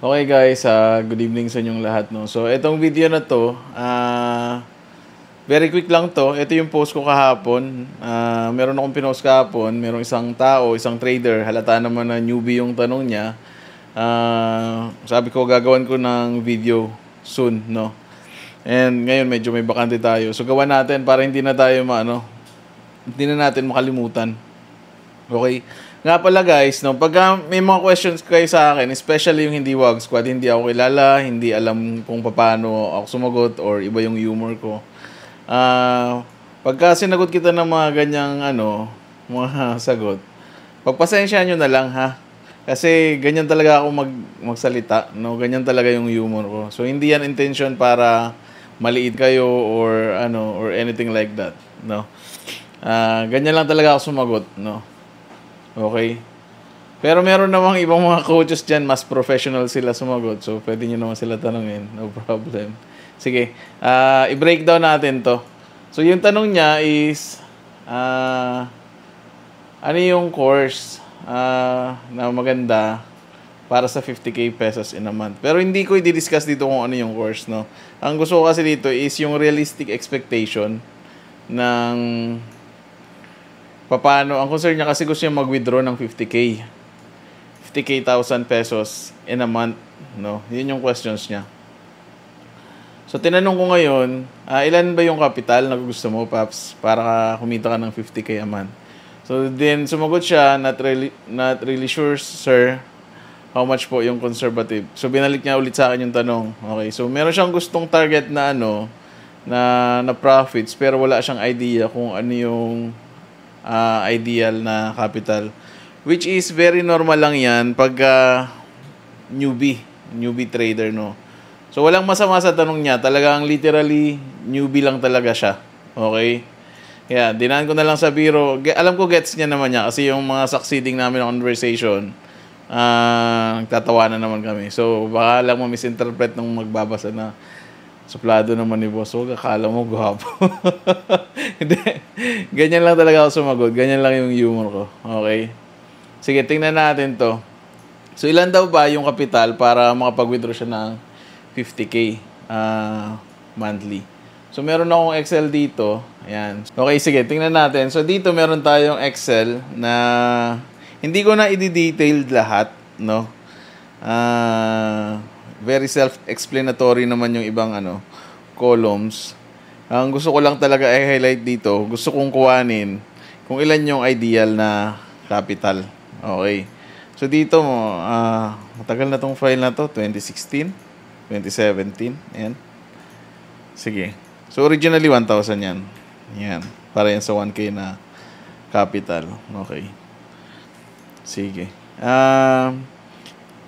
Okay guys, good evening sa inyong lahat. No? So, itong video na to, very quick lang to. Ito yung post ko kahapon. Meron akong pinost kahapon. Merong isang tao, isang trader. Halata naman na newbie yung tanong niya. Sabi ko, gagawan ko ng video soon. No? And ngayon, medyo may bakante tayo. So, gawa natin para hindi na tayo hindi na natin makalimutan. Okay? Nga pala guys, no, pag may mga questions kayo sa akin, especially yung hindi WAG Squad, hindi ako kilala, hindi alam kung paano ako sumagot or iba yung humor ko. Pagka sinagot kita ng mga ganyang mga sagot, pagpasensyahan nyo na lang ha. Kasi ganyan talaga ako magsalita, no? Ganyan talaga yung humor ko. So hindi yan intention para maliit kayo or or anything like that, no. Ganyan lang talaga ako sumagot, no. Okay. Pero meron namang ibang mga coaches dyan, mas professional sila sumagot. So, pwede nyo naman sila tanungin. No problem. Sige. I-breakdown natin to. So, yung tanong niya is, ano yung course na maganda para sa 50k pesos in a month? Pero hindi ko i-discuss dito kung ano yung course, no? Ang gusto ko kasi dito is yung realistic expectation ng paano, ang concern niya kasi gusto niya mag-withdraw ng 50k thousand pesos in a month, no? Yun yung questions niya. So, tinanong ko ngayon, ilan ba yung capital na gusto mo, Paps, para kumita ka ng 50k a month? So, then, sumagot siya, not really sure, sir, how much po yung conservative. So, binalik niya ulit sa akin yung tanong. Okay, so, meron siyang gustong target na na profits, pero wala siyang idea kung ano yung ideal na capital, which is very normal lang yan pag newbie trader, no. So walang masama sa tanong niya, talagang literally newbie lang talaga siya. Okay, kaya dinaan ko na lang sa biro. Alam ko gets niya naman niya kasi yung mga succeeding namin na conversation, nagtatawanan naman kami. So baka lang ma-misinterpret nung magbabasa na suplado naman ni boss. Huwag akala mo gwapo. Hindi. Ganyan lang talaga ako sumagot. Ganyan lang yung humor ko. Okay? Sige, tingnan natin to. So, ilan daw ba yung kapital para makapag-withdraw siya ng 50k monthly? So, meron akong Excel dito. Ayan. Okay, sige. Tingnan natin. So, dito meron tayong Excel na hindi ko na i-detailed lahat, no? Very self-explanatory naman yung ibang columns. Ang gusto ko lang talaga i-highlight dito, gusto kong kuhanin kung ilan yung ideal na capital. Okay. So dito matagal na tong file na to, 2016, 2017, ayan. Sige. So originally 1,000 yan. Yan. Para yan sa 1K na capital. Okay. Sige.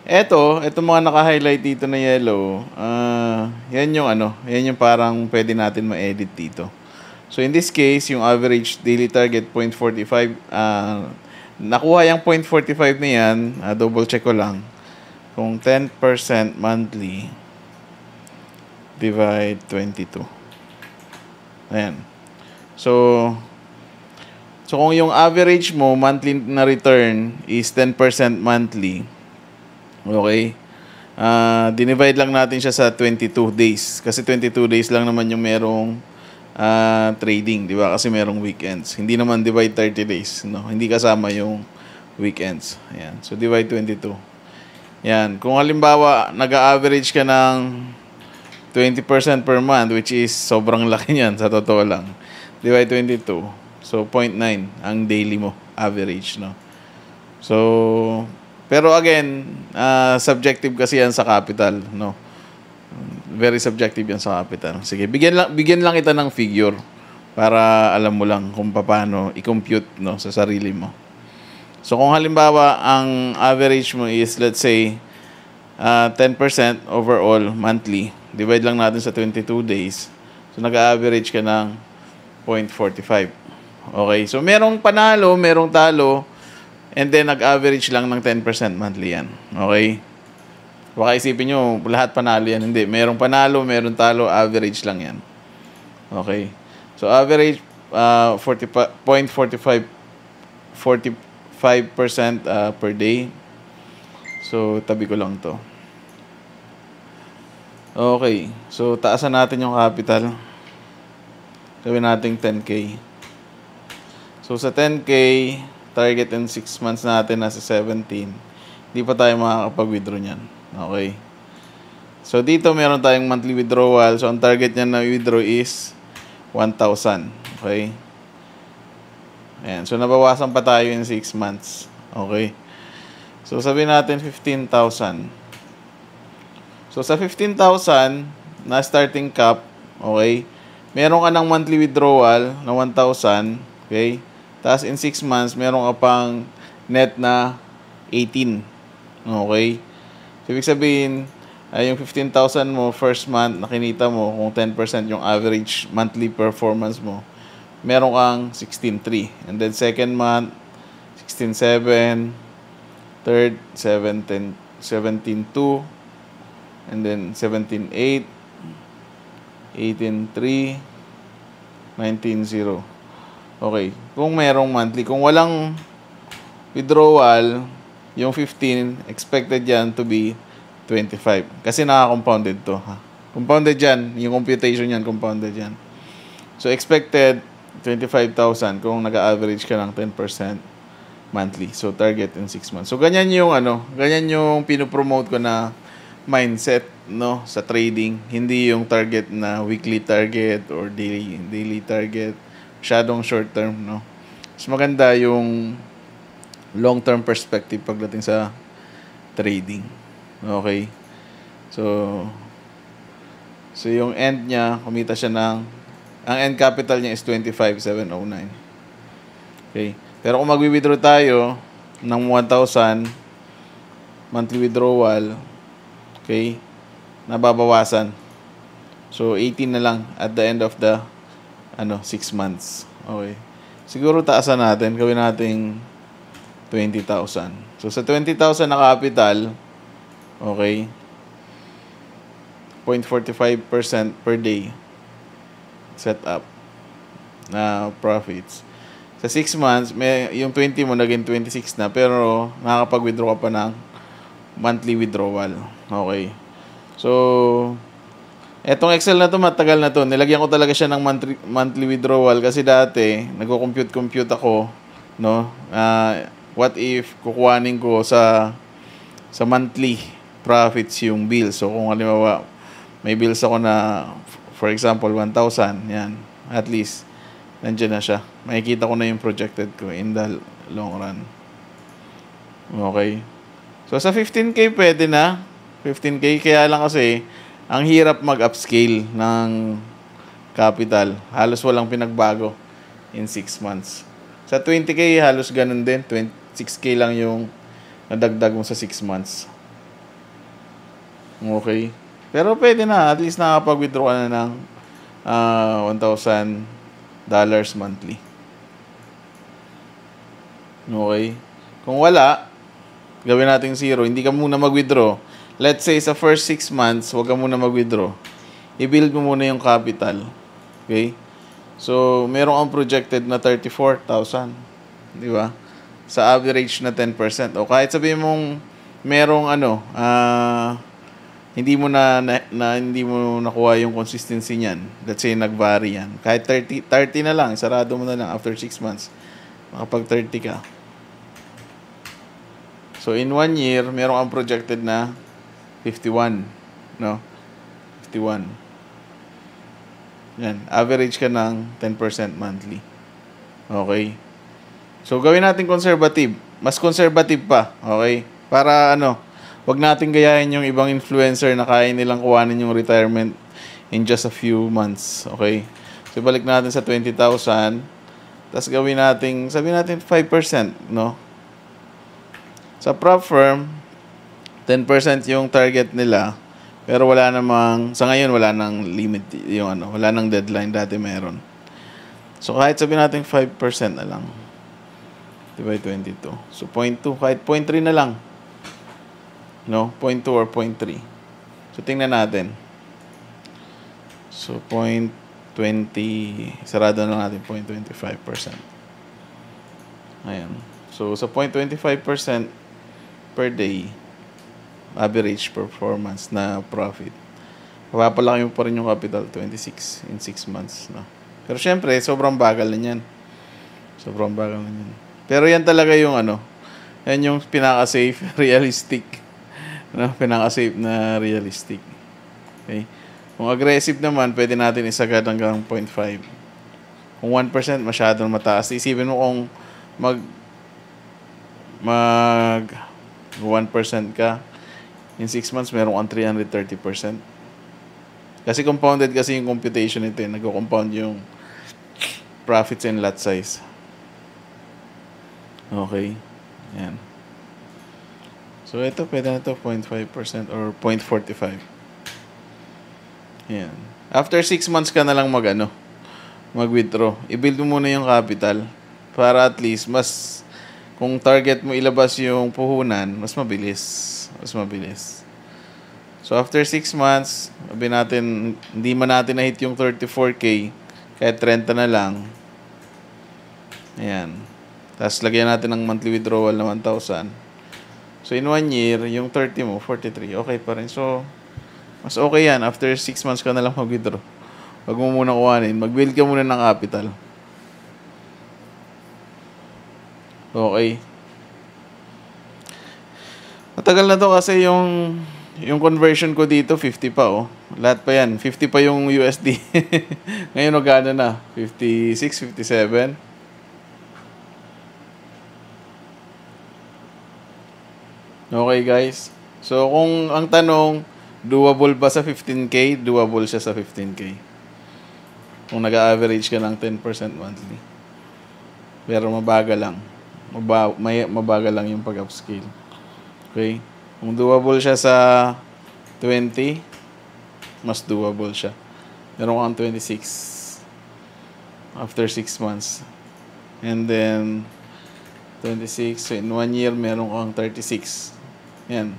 Ito mga naka-highlight dito na yellow, yan yung parang pwede natin ma-edit dito. So, in this case, yung average daily target, 0.45, nakuha yung 0.45 na yan, double check ko lang, kung 10% monthly, divide 22. Ayan. So, kung yung average mo, monthly na return is 10% monthly, okay. Dinivide lang natin siya sa 22 days. Kasi 22 days lang naman yung merong trading, di ba? Kasi merong weekends. Hindi naman divide 30 days, no? Hindi kasama yung weekends. Ayan. So, divide 22. Ayan. Kung halimbawa, nag-average ka ng 20% per month, which is sobrang laki niyan, sa totoo lang. Divide 22. So, 0.9 ang daily mo, average, no? So, pero again, subjective kasi yan sa capital, no? Very subjective yan sa capital. Sige, bigyan lang kita ng figure para alam mo lang kung paano i-compute, no, sa sarili mo. So kung halimbawa ang average mo is, let's say 10% overall monthly, divide lang natin sa 22 days. So nag-average ka ng 0.45. Okay, so merong panalo, merong talo, and then, nag-average lang ng 10% monthly yan. Okay? Baka isipin nyo, lahat panalo yan. Hindi. Merong panalo, merong talo, average lang yan. Okay? So, average, 0.45% per day. So, tabi ko lang to. Okay. So, taasan natin yung capital. Gawin natin 10K. So, sa 10K, target in 6 months natin nasa 17. Hindi pa tayo makakapag-withdraw niyan. Okay. So, dito meron tayong monthly withdrawal. So, ang target niya na withdraw is 1,000. Okay. Ayan. So, nabawasan pa tayo in 6 months. Okay. So, sabihin natin 15,000. So, sa 15,000 na starting cap, okay, meron ka ng monthly withdrawal na 1,000, okay? Tapos, in 6 months, meron ka pang net na 18, okay? So, ibig sabihin, yung 15,000 mo, first month, nakinita mo, kung 10% yung average monthly performance mo, meron kang 16,300. And then, second month, 16,700. Third, 17,200. And then 17.8, 18.3, 19.0. Okay. Kung merong monthly, kung walang withdrawal, yung 15, expected yan to be 25. Kasi naka-compounded to. Ha? Compounded yan. Yung computation yan, compounded yan. So, expected 25,000 kung nag-average ka ng 10% monthly. So, target in 6 months. So, ganyan yung pinopromote ko na mindset, no, sa trading. Hindi yung target na weekly target or daily target. Masyadong short term, no. Mas maganda yung long term perspective pagdating sa trading. Okay. So yung end niya, kumita siya ang end capital niya is 25,709. Okay. Pero kung magwi-withdraw tayo ng 1,000 monthly withdrawal, okay, nababawasan. So, 18 na lang at the end of the 6 months. Okay. Siguro taasan natin. Gawin natin 20,000. So, sa 20,000 na capital, okay, 0.45% per day set up na profits. Sa 6 months, yung 20 mo naging 26 na, pero nakakapag-withdraw ka pa ng monthly withdrawal. Okay. So, etong Excel na to, matagal na to. Nilagyan ko talaga siya ng monthly withdrawal kasi dati, nagko-compute ako, no? What if kukuhanin ko sa monthly profits yung bills. So, kung halimbawa, may bills ako na, for example, 1,000, yan. At least, nandiyan na siya. Makikita ko na yung projected ko in the long run. Okay. So, sa 15K, pwede na. 15K, kaya lang kasi, ang hirap mag-upscale ng capital. Halos walang pinagbago in 6 months. Sa 20K, halos ganun din. 6K lang yung nadagdag mo sa 6 months. Okay. Pero pwede na. At least nakapag-withdraw ka na ng $1,000 monthly. Okay. Kung wala, gawin natin 0. Hindi ka muna mag-withdraw. Let's say, sa first 6 months, huwag ka muna mag-withdraw. I-build mo muna yung capital. Okay? So, meron kang projected na 34,000. Di ba? Sa average na 10%. O kahit sabihin mong merong hindi mo hindi mo nakuha yung consistency niyan. Let's say, nag-vary yan. Kahit 30 na lang. Sarado mo na lang after 6 months. Makapag 30 ka. So, in 1 year, meron kang projected na 51. No? 51. Yan. Average ka ng 10% monthly. Okay? So, gawin natin conservative. Mas conservative pa. Okay? Para wag natin gayahin yung ibang influencer na kaya nilang kuhanin yung retirement in just a few months. Okay? So, balik natin sa 20,000. Tapos gawin natin, sabihin natin 5%. No? Sa prop firm, 10% yung target nila, pero wala namang, sa ngayon wala nang limit, wala nang deadline, dati meron. So kahit sabihin natin 5% na lang, divide 22. So 0.2, kahit 0.3 na lang. No? 0.2 or 0.3. So tingnan natin. So 0.20, sarado na lang natin 0.25%. Ayan. So sa 0.25% per day, average performance na profit, Papalaki mo pa rin yung capital, 26 in 6 months. No? Pero syempre, sobrang bagal na yan. Sobrang bagal na yan. Pero yan talaga yung ano, yan yung pinaka-safe, realistic. No? Pinaka-safe na realistic. Okay? Kung aggressive naman, pwede natin isagad hanggang 0.5. Kung 1%, masyadong mataas. Isipin mo kung mag 1% ka, in 6 months, meron kang 330%. Kasi compounded kasi yung computation nito. Nag-compound yung profits and lot size. Okay. Yan. So, ito, pwede na ito, 0.5% or 0.45. Yan. After 6 months ka na lang mag-withdraw. I-build mo muna yung capital para at least kung target mo ilabas yung puhunan, mas mabilis. Mas mabilis. So, after 6 months, sabi natin, hindi man natin na-hit yung 34K, kahit 30 na lang. Ayan. Tapos, lagyan natin ng monthly withdrawal na 1,000. So, in 1 year, yung 30 mo, 43. Okay pa rin. So, mas okay yan. After 6 months ka na lang mag-withdraw. Huwag mo muna kuhanin. Mag-build ka muna ng capital. Okay. Matagal na to kasi yung conversion ko dito, 50 pa, oh. Lahat pa yan. 50 pa yung USD. Ngayon, magkano na? 56, 57. Okay, guys. So, kung ang tanong, doable ba sa 15K? Doable siya sa 15K. Kung nag-average ka ng 10% monthly. Pero mabagal lang. Mabagal lang yung pag-upscale. Okay? Kung doable siya sa 20, mas doable siya. Meron kang 26 after 6 months. And then, 26. So, in 1 year, meron kang 36. Yan.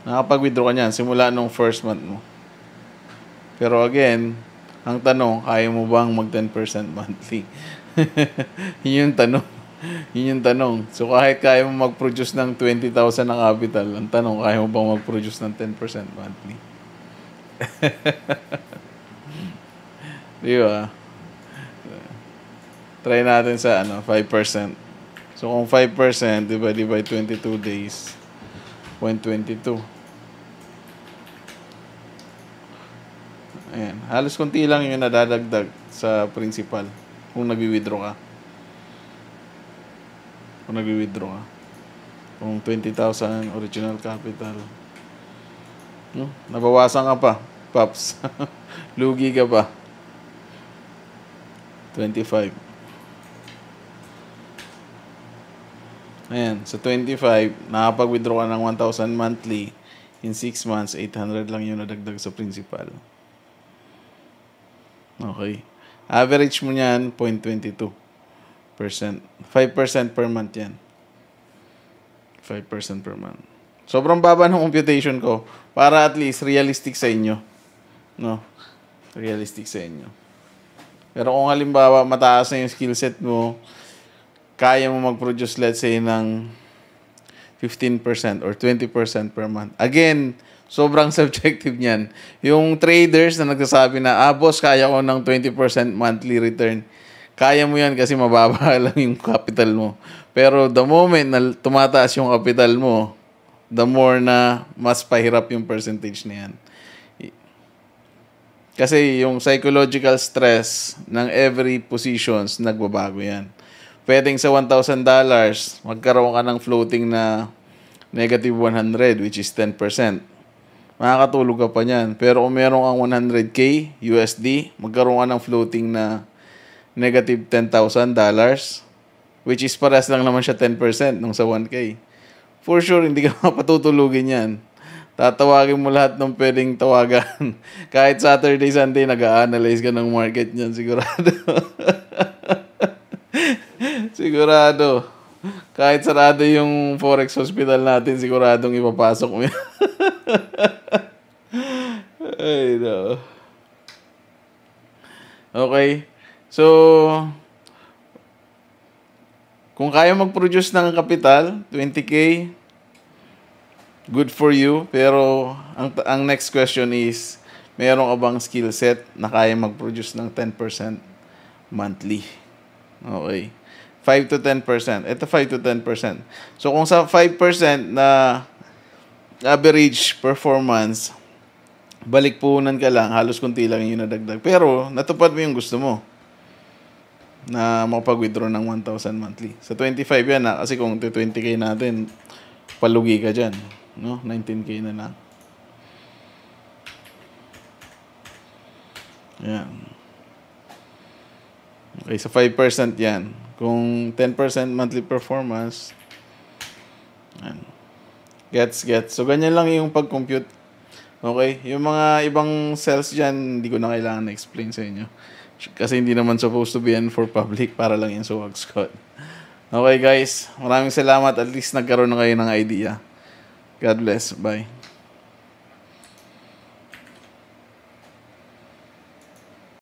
Nakapag-withdraw ka niyan simula nung first month mo. Pero again, ang tanong, kaya mo bang mag 10% monthly? Yun yung tanong. Yun yung tanong. So, kahit kaya mo mag-produce ng 20,000 na capital, ang tanong, kaya mo bang mag-produce ng 10% monthly? Di ba? Try natin sa 5%. So, kung 5%, divided by 22 days, 0.22. Ayan. Halos konti lang yung nadadagdag sa principal kung nag-withdraw ka. Kung 20,000 original capital. Nabawasan ka pa, Pops. Lugi ka pa. 25. Ayan, sa 25, nakapag-withdraw ka ng 1,000 monthly. In 6 months, 800 lang yung nadagdag sa principal. Okay. Average mo niyan, 0.22%. 5% per month yan. 5% per month. Sobrang baba ng computation ko para at least realistic sa inyo. No? Realistic sa inyo. Pero kung halimbawa mataas na yung skill set mo, kaya mo mag-produce, let's say, ng 15% or 20% per month. Again, sobrang subjective niyan. Yung traders na nagsasabi na, boss, kaya ko ng 20% monthly return. Kaya mo yan kasi mababa lang yung capital mo. Pero the moment na tumataas yung capital mo, the more na mas pahirap yung percentage na yan. Kasi yung psychological stress ng every positions, nagbabago yan. Pwedeng sa $1,000, magkaroon ka ng floating na negative 100, which is 10%. Makakatulog ka pa niyan. Pero kung meron kang 100K USD, magkaroon ka ng floating na negative $10,000, which is parehas lang naman siya 10% nung sa 1K. For sure, hindi ka mapatutulugin yan. Tatawagin mo lahat ng pwedeng tawagan. Kahit Saturday, Sunday, nag-a-analyze ka ng market niyan, sigurado. Sigurado. Kahit sarado yung Forex Hospital natin, siguradong ipapasok mo yan. Ay, no. Okay. So, kung kaya mag-produce ng kapital, 20K, good for you. Pero, ang next question is, meron ka bang skill set na kaya mag-produce ng 10% monthly. Okay. 5 to 10%. Ito 5 to 10%. So kung sa 5% na average performance, balik puhunan ka lang, halos kunti lang yung nadagdag. Pero natupad mo yung gusto mo na makapag-withdraw ng 1,000 monthly. Sa 25 yan na, kasi kung 20K natin, palugi ka dyan. No? 19K na lang. Yan. Okay, sa 5% yan. Kung 10% monthly performance, yan. Gets. So, ganyan lang yung pag-compute. Okay? Yung mga ibang cells dyan, hindi ko na kailangan na-explain sa inyo. Kasi hindi naman supposed to be yan for public, para lang yan sa Wagscott. Okay guys, maraming salamat. At least nagkaroon na kayo ng idea. God bless. Bye.